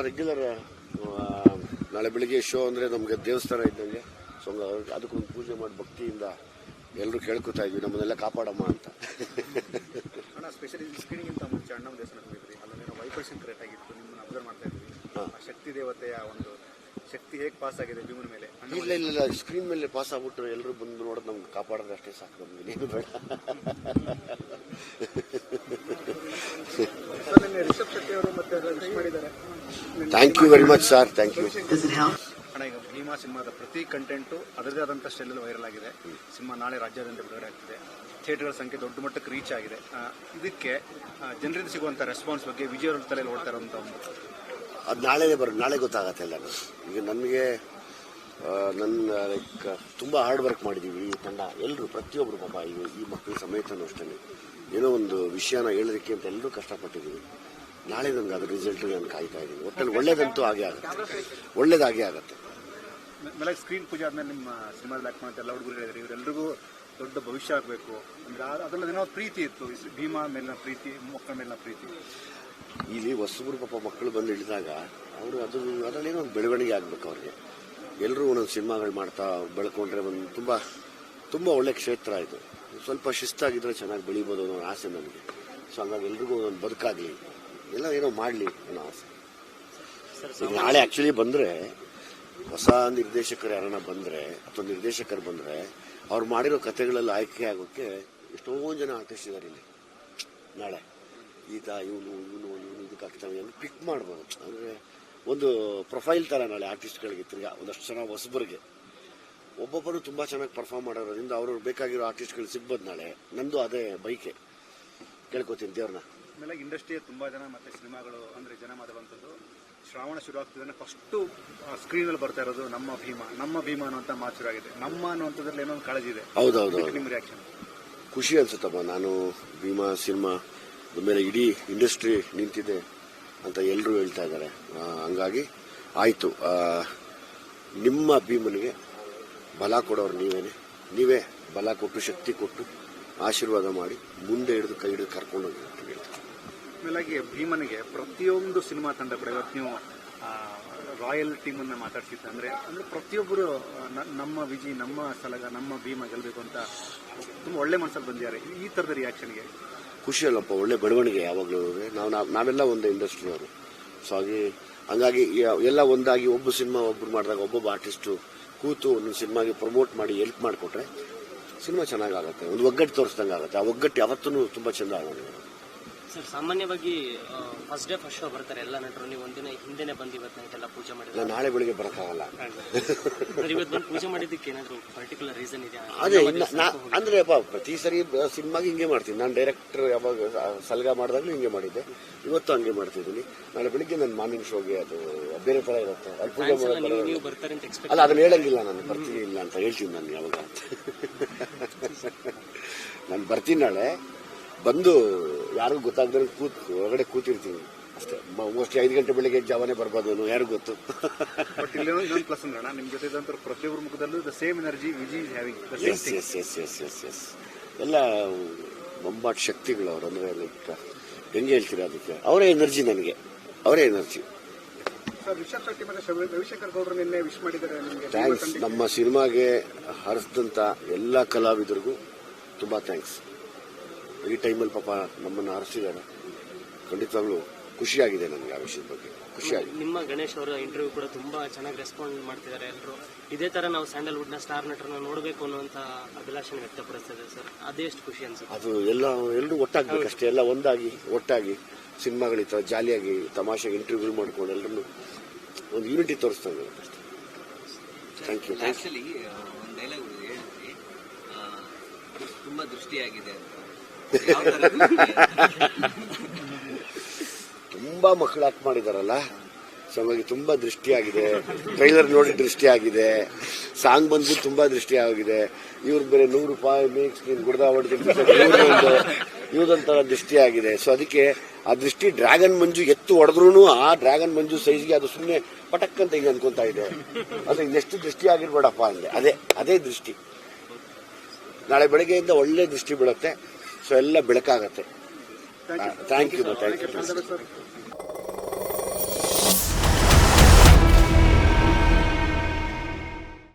Regular ನಾಳೆ ಬೆಳಿಗ್ಗೆ show ಅಂದರೆ ನಮಗೆ ದೇವಸ್ಥಾನ ಇದ್ದಂಗೆ. ಸೊ ಅದಕ್ಕೊಂದು ಪೂಜೆ ಮಾಡಿ ಭಕ್ತಿಯಿಂದ ಎಲ್ಲರೂ ಕೇಳ್ಕೊತಾ ಇದ್ವಿ, ನಮ್ಮನ್ನೆಲ್ಲ ಕಾಪಾಡಮ್ಮ ಅಂತ. ಅಣ್ಣ ಸ್ಪೆಷಲಿ ಸ್ಕ್ರೀನಿಂಗ್ ಅಂತ ಮುಂಚೆ ಅಣ್ಣನ ದೇವಸ್ಥಾನಕ್ಕೆ ಹೋಗಿದ್ರಿ, ಅಲ್ಲೇನೋ ವೈಬ್ರೇಷನ್ ಕರೆಕ್ಟ್ ಆಗಿತ್ತು, ನಿಮ್ಮನ್ನು ಅಬ್ಸರ್ವ್ ಮಾಡ್ತಾ ಇದ್ವಿ. ಆ ಶಕ್ತಿ ದೇವತೆಯ ಒಂದು ಶಕ್ತಿ ಹೇಗೆ ಪಾಸ್ ಆಗಿದೆ ಭೀಮನ ಮೇಲೆ? ಇಲ್ಲ, ಸ್ಕ್ರೀನ್ ಮೇಲೆ ಪಾಸ್ ಆಗ್ಬಿಟ್ರು ಎಲ್ಲರೂ ಬಂದು ನೋಡೋದು ನಮ್ಗೆ ಕಾಪಾಡೋದು ಅಷ್ಟೇ ಸಾಕು, ನಮ್ಗೆ ಏನು ಬೇಡ. ರಿಷಬ್ ಶೆಟ್ಟಿ ಅವರು ಮತ್ತೆ ವಿಶ್ ಮಾಡಿದ್ದಾರೆ. Thank you very much sir, thank you. ಅಣ್ಣ ಈಗ ಭೀಮಾ ಸಿನಿಮಾದ ಪ್ರತಿ ಕಂಟೆಂಟು ಅದರದೇ ಆದಂಥ ಸ್ಟೈಲಲ್ಲಿ ವೈರಲ್ ಆಗಿದೆ. ಸಿನಿಮಾ ನಾಳೆ ರಾಜ್ಯಾದ್ಯಂತ ಬಿಡುಗಡೆ ಆಗ್ತಿದೆ, ಥಿಯೇಟರ್ಗಳ ಸಂಖ್ಯೆ ದೊಡ್ಡ ಮಟ್ಟಕ್ಕೆ ರೀಚ್ ಆಗಿದೆ. ಇದಕ್ಕೆ ಜನರಿಂದ ಸಿಗುವಂಥ ರೆಸ್ಪಾನ್ಸ್ ಬಗ್ಗೆ ವಿಜಯ್ ಅವ್ರ ತಲೆಯಲ್ಲಿ ಓಡ್ತಾ ಇರೋಂಥ ಒಂದು ಅದು ನಾಳೆ ಗೊತ್ತಾಗತ್ತೆ ಎಲ್ಲ. ಈಗ ನನಗೆ ಲೈಕ್ ತುಂಬ ಹಾರ್ಡ್ ವರ್ಕ್ ಮಾಡಿದ್ದೀವಿ ಈ ತಂಡ ಎಲ್ಲರೂ, ಪ್ರತಿಯೊಬ್ಬರು ಪಾಪ ಈ ಮಕ್ಕಳ ಸಮೇತನೂ ಅಷ್ಟೇ ಏನೋ ಒಂದು ವಿಷಯನ ಹೇಳೋದಕ್ಕೆ ಅಂತ ಎಲ್ಲರೂ ಕಷ್ಟಪಟ್ಟಿದ್ದೀವಿ. ನಾಳೆ ನನಗೆ ಅದ್ರ ರಿಸಲ್ಟ್ ನಾನು ಕಾಯ್ತಾ ಇದ್ದೀನಿ. ಒಟ್ಟಲ್ಲಿ ಒಳ್ಳೇದಂತೂ ಒಳ್ಳೇದಾಗೇ ಆಗುತ್ತೆ. ಆಮೇಲೆ ಸ್ಕ್ರೀನ್ ಪೂಜೆ ಆದ್ಮೇಲೆ ನಿಮ್ಮ ಸಿನಿಮಾದಲ್ಲಿ ಆಕ್ಟ್ ಮಾಡ್ತಾ ಎಲ್ಲ ಹುಡುಗರು ಹೇಳಿದ್ರು ಇವರೆಲ್ಲರಿಗೂ ದೊಡ್ಡ ಭವಿಷ್ಯ ಆಗಬೇಕು ಅಂದ್ರೆ ಅದರಲ್ಲಿ ಏನೋ ಪ್ರೀತಿ ಇತ್ತು, ಭೀಮಾ ಮೇಲಿನ ಪ್ರೀತಿ, ಮಕ್ಕಳ ಮೇಲಿನ ಪ್ರೀತಿ. ಇಲ್ಲಿ ಹೊಸಬರು ಪಾಪ ಮಕ್ಕಳು ಬಂದು ಹಿಡಿದಾಗ ಅವರು ಅದರಲ್ಲೇನೋ ಒಂದು ಬೆಳವಣಿಗೆ ಆಗಬೇಕು ಅವ್ರಿಗೆ. ಎಲ್ಲರೂ ಒಂದೊಂದು ಸಿನಿಮಾಗಳು ಮಾಡ್ತಾ ಬೆಳ್ಕೊಂಡ್ರೆ ಒಂದು ತುಂಬ ಒಳ್ಳೆ ಕ್ಷೇತ್ರ ಇದು. ಸ್ವಲ್ಪ ಶಿಸ್ತಾಗಿದ್ರೆ ಚೆನ್ನಾಗಿ ಬೆಳಿಬೋದು ಅನ್ನೋ ಆಸೆ ನನಗೆ. ಸೊ ಹಂಗಾಗಿ ಎಲ್ರಿಗೂ ಒಂದು ಬದುಕಾಗಲಿ, ಎಲ್ಲ ಏನೋ ಮಾಡಲಿ ಅನ್ನೋ ಆಸೆ. ನಾಳೆ ಆ್ಯಕ್ಚುಲಿ ಬಂದರೆ ಹೊಸ ನಿರ್ದೇಶಕರು ಯಾರನ್ನ ಬಂದರೆ ಅಥವಾ ನಿರ್ದೇಶಕರು ಬಂದರೆ ಅವ್ರು ಮಾಡಿರೋ ಕಥೆಗಳಲ್ಲಿ ಆಯ್ಕೆ ಆಗೋಕ್ಕೆ ಎಷ್ಟೊಂದು ಜನ ಆರ್ಟಿಸ್ಟ್ ಇದ್ದಾರೆ ಇಲ್ಲಿ. ನಾಳೆ ಈತ ಇವನು ಇದಕ್ಕಾಗ್ತಾವೆ ಅಂತ ಪಿಕ್ ಮಾಡ್ಬೋದು. ಅಂದರೆ ಒಂದು ಪ್ರೊಫೈಲ್ ಥರ ನಾಳೆ ಆರ್ಟಿಸ್ಟ್ಗಳಿಗೆ ತಿರ್ಗಾ ಒಂದಷ್ಟು ಜನ ಹೊಸಬರಿಗೆ ಒಬ್ಬೊಬ್ಬರು ತುಂಬ ಚೆನ್ನಾಗಿ ಪರ್ಫಾರ್ಮ್ ಮಾಡೋದ್ರಿಂದ ಅವರು ಬೇಕಾಗಿರೋ ಆರ್ಟಿಸ್ಟ್ಗಳು ಸಿಗ್ಬೋದು ನಾಳೆ. ನಂದು ಅದೇ ಬೈಕೆ ಕೇಳ್ಕೊತೀನಿ ದೇವ್ರನ್ನ. ಆಮೇಲೆ ಇಂಡಸ್ಟ್ರಿಯ ತುಂಬ ಜನ ಮತ್ತೆ ಸಿನಿಮಾಗಳು ಅಂದರೆ ಜನ ಮಾತಾಡುವಂಥದ್ದು ಶ್ರಾವಣ ಶುರು ಆಗ್ತಿದ್ದಾನೆ ಫಸ್ಟು ಸ್ಕ್ರೀನಲ್ಲಿ ಬರ್ತಾ ಇರೋದು ನಮ್ಮ ಭೀಮಾ ಅನ್ನುವಂಥ ಮಾತು ಶುರು ಆಗಿದೆ. ನಮ್ಮ ಅನ್ನುವಂಥದ್ರಲ್ಲಿ ಏನೋ ಒಂದು ಕಾಳಜಿ ಇದೆ. ಹೌದೌದು, ನಿಮ್ಮ ರಿಯಾಕ್ಷನ್? ಖುಷಿ ಅನ್ಸುತ್ತಪ್ಪ. ನಾನು ಭೀಮಾ ಸಿನಿಮಾ ಮೇಲೆ ಇಡೀ ಇಂಡಸ್ಟ್ರಿ ನಿಂತಿದೆ ಅಂತ ಎಲ್ಲರೂ ಹೇಳ್ತಾ ಇದ್ದಾರೆ. ಹಂಗಾಗಿ ಆಯಿತು, ನಿಮ್ಮ ಭೀಮನಿಗೆ ಬಲ ಕೊಡೋರು ನೀವೇ ಬಲ ಕೊಟ್ಟು ಶಕ್ತಿ ಕೊಟ್ಟು ಆಶೀರ್ವಾದ ಮಾಡಿ ಮುಂದೆ ಹಿಡಿದು ಕೈ ಹಿಡಿದು ಕರ್ಕೊಂಡು ಹೋಗಿ ಅಂತ ಹೇಳ್ತಾರೆ. ಆಮೇಲೆ ಭೀಮನಿಗೆ ಪ್ರತಿಯೊಂದು ಸಿನಿಮಾ ತಂಡ ಕೂಡ ಇವತ್ತು ನೀವು ರಾಯಲ್ ಟೀಮನ್ನು ಮಾತಾಡ್ಸಿದ್ದೆ ಅಂದರೆ ಪ್ರತಿಯೊಬ್ಬರು ನಮ್ಮ ವಿಜಿ, ನಮ್ಮ ಸಲಗ, ನಮ್ಮ ಭೀಮ ಗೆಲ್ಲಬೇಕು ಅಂತ ತುಂಬ ಒಳ್ಳೆ ಮನಸ್ಸಲ್ಲಿ ಬಂದಿದ್ದಾರೆ. ಈ ಥರದ ರಿಯಾಕ್ಷನ್ಗೆ ಖುಷಿ ಅಲ್ಲಪ್ಪ, ಒಳ್ಳೆ ಬೆಳವಣಿಗೆ. ಯಾವಾಗಲೂ ನಾವೆಲ್ಲ ಒಂದು ಇಂಡಸ್ಟ್ರಿಯವರು. ಸೊ ಹಂಗಾಗಿ ಎಲ್ಲ ಒಂದಾಗಿ ಒಬ್ಬ ಸಿನಿಮಾ ಒಬ್ಬರು ಮಾಡಿದಾಗ ಒಬ್ಬೊಬ್ಬ ಆರ್ಟಿಸ್ಟು ಕೂತು ಒಂದೊಂದು ಸಿನಿಮಾಗೆ ಪ್ರಮೋಟ್ ಮಾಡಿ ಹೆಲ್ಪ್ ಮಾಡಿಕೊಟ್ರೆ ಸಿನಿಮಾ ಚೆನ್ನಾಗಾಗುತ್ತೆ, ಒಂದು ಒಗ್ಗಟ್ಟು ತೋರಿಸ್ದಂಗೆ ಆಗುತ್ತೆ. ಆ ಒಗ್ಗಟ್ಟು ಯಾವತ್ತೂ ತುಂಬ ಚೆಂದ ಆಗೋದು. ಸರ್, ಸಾಮಾನ್ಯವಾಗಿ ಫಸ್ಟ್ ಡೇ ಫಸ್ಟ್ ಶೋ ಬರ್ತಾರೆ ಎಲ್ಲ ನಟರು, ನೀವು ಒಂದಿನ ಹಿಂದೆನೆ ಬಂದು ಇವತ್ತು ನೈಟೆಲ್ಲ ಪೂಜೆ ಮಾಡಿದ್ರೆ ನಾನು ನಾಳೆ ಬೆಳಿಗ್ಗೆ ಬರೋಕ್ಕಾಗಲ್ಲ. ಇವತ್ತು ಬಂದು ಪೂಜೆ ಮಾಡಿದ್ದಕ್ಕೆ ಏನಾದರೂ ಪರ್ಟಿಕ್ಯುಲರ್ ರೀಸನ್ ಇದೆಯಾ? ಅದೇ ಅಂದ್ರೆ ಪ್ರತಿ ಸರಿ ಸಿನಿಮಾಗೆ ಹಿಂಗೆ ಮಾಡ್ತೀನಿ. ನಾನು ಡೈರೆಕ್ಟರ್ ಯಾವಾಗ ಸಲ್ಗ ಮಾಡಿದಾಗಲೂ ಹಿಂಗೆ ಮಾಡಿದ್ದೆ, ಇವತ್ತು ಹಂಗೆ ಮಾಡ್ತಿದ್ದೀನಿ. ನಾಳೆ ಬೆಳಿಗ್ಗೆ ನನ್ನ ಮಾರ್ನಿಂಗ್ ಶೋಗೆ ಅದು ಬೇರೆ ಥರ ಇರುತ್ತೆ. ಅಲ್ಲಿ ಪೂಜೆ ಮಾಡೋದು ಅಲ್ಲ, ಅದನ್ನ ಹೇಳಂಗಿಲ್ಲ. ನಾನು ಬರ್ತೀನಿ ಇಲ್ಲ ಅಂತ ಹೇಳ್ತೀನಿ ನಾನು ಯಾವಾಗ. ನಾನು ಬರ್ತೀನಿ ನಾಳೆ, ಬಂದು ಯಾರಿಗೂ ಗೊತ್ತಾಗ್ದ್ರೆ ಹೊರಗಡೆ ಕೂತಿರ್ತೀನಿ ಅಷ್ಟೇ. ಮೋಸ್ಟ್ಲಿ 5 ಗಂಟೆ ಬೆಳಿಗ್ಗೆ ಜಾವನೇ ಬರ್ಬೋದು, ಯಾರಿಗೂ ಗೊತ್ತು. ಬಟ್ ಇಲ್ಲಿ ಇನ್ನೊಂದು ಪ್ಲಸ್ ಅಂದ್ರೆ ನಿಮ್ಮ ಜೊತೆ ಇದ್ದಂಥ ಪ್ರತಿಯೊಬ್ಬರ ಮುಖದಲ್ಲೂ the same energy Viji is having. Yes ಎಲ್ಲ ಬೊಂಬಾಟ್ ಶಕ್ತಿಗಳು ಅವರು. ಅಂದರೆ ಲೈಕ್ ಹೆಂಗೆ ಹೇಳ್ತೀರಾ ಅದಕ್ಕೆ, ಅವರೇ ಎನರ್ಜಿ, ನನಗೆ ಅವರೇ ಎನರ್ಜಿ. ಸರ್, ರಿಷಬ್ ಶೆಟ್ಟಿ ಮತ್ತು ರವಿಶಂಕರ್ ಗೌಡರು ನಿನ್ನೆ ವಿಶ್ ಮಾಡಿದ್ದಾರೆ ನಿಮಗೆ. ಥ್ಯಾಂಕ್ಸ್. ನಮ್ಮ ಸಿನಿಮಾಗೆ ಹರಿಸಿದಂಥ ಎಲ್ಲ ಕಲಾವಿದರಿಗೂ ತುಂಬ ಥ್ಯಾಂಕ್ಸ್. ಈ ಟೈಮಲ್ಲಿ ಪಾಪ ನಮ್ಮನ್ನು ಹರಿಸಿದ್ದಾರೆ. ಖಂಡಿತವಾಗ್ಲೂ ಖುಷಿಯಾಗಿದೆ ನನಗೆ ಆ ವಿಷಯದ ಬಗ್ಗೆ, ಖುಷಿಯಾಗಿದೆ. ನಿಮ್ಮ ಗಣೇಶ್ ಅವರ ಇಂಟರ್ವ್ಯೂ ಕೂಡ ತುಂಬಾ ಚೆನ್ನಾಗಿ ರೆಸ್ಪಾಂಡ್ ಮಾಡ್ತಿದ್ದಾರೆ ಎಲ್ಲರೂ. ಇದೇ ತರ ನಾವು ಸ್ಯಾಂಡಲ್ವುಡ್ನ ಸ್ಟಾರ್ ನಟರನ್ನ ನೋಡಬೇಕು ಅನ್ನುವಂತ ಅಭಿಲಾಷೆ ವ್ಯಕ್ತಪಡಿಸ್ತಿದೆ ಸರ್. ಅದೇ ಎಷ್ಟು ಖುಷಿ ಅನ್ಸುತ್ತೆ. ಅದು ಎಲ್ಲರೂ ಒಟ್ಟಾಗಬೇಕಷ್ಟೇ, ಎಲ್ಲ ಒಟ್ಟಾಗಿ ಸಿನಿಮಾಗಳ ಈ ಥರ ಜಾಲಿಯಾಗಿ ತಮಾಷೆಗೆ ಇಂಟರ್ವ್ಯೂ ಮಾಡ್ಕೊಂಡು ಎಲ್ಲರನ್ನು ಒಂದು ಯೂನಿಟಿ ತೋರಿಸ್ತಾರೆ ಅಷ್ಟೇ. Thank you. ಆಕ್ಚುಲಿ ಒಂದು ಡೈಲಾಗ್ ಹೇಳಿದ್ರಿ, ತುಂಬಾ ದೃಷ್ಟಿಯಾಗಿದೆ ಅಂತ. ತುಂಬಾ ಮಕ್ಕಳು ಆಕ್ಟ್ ಮಾಡಿದಾರಲ್ಲ, ಸೊ ಹಾಗಾಗಿ ತುಂಬಾ ದೃಷ್ಟಿಯಾಗಿದೆ. ಟ್ರೈಲರ್ ನೋಡಿ ದೃಷ್ಟಿಯಾಗಿದೆ, ಸಾಂಗ್ ಬಂದು ತುಂಬಾ ದೃಷ್ಟಿಯಾಗಿದೆ. ಇವ್ರ ಬೇರೆ 100 ರೂಪಾಯಿ ಮೇಕ್ಸ್ ಗುಡ್ದ ಇವ್ರದೊಂಥರ ದೃಷ್ಟಿಯಾಗಿದೆ. ಸೊ ಅದಕ್ಕೆ ಆ ದೃಷ್ಟಿ ಡ್ರ್ಯಾಗನ್ ಮಂಜು ಎತ್ತು ಹೊಡೆದ್ರು ಆ ಡ್ರ್ಯಾಗನ್ ಮಂಜು ಸೈಜ್ಗೆ ಅದು ಸುಮ್ಮನೆ ಪಟಕ್ಕಂತ ಹಿಂಗೆ ಅನ್ಕೊಂತಾ ಇದೆ. ಅದು ಇನ್ನೆಷ್ಟು ದೃಷ್ಟಿ ಆಗಿರ್ಬೇಡಪ್ಪ ಅಂದೆ. ಅದೇ ದೃಷ್ಟಿ. ನಾಳೆ ಬೆಳಗ್ಗೆಯಿಂದ ಒಳ್ಳೆ ದೃಷ್ಟಿ ಬೀಳುತ್ತೆ. ಸೊ ಎಲ್ಲ ಬೆಳಕಾಗತ್ತೆ. Thank you.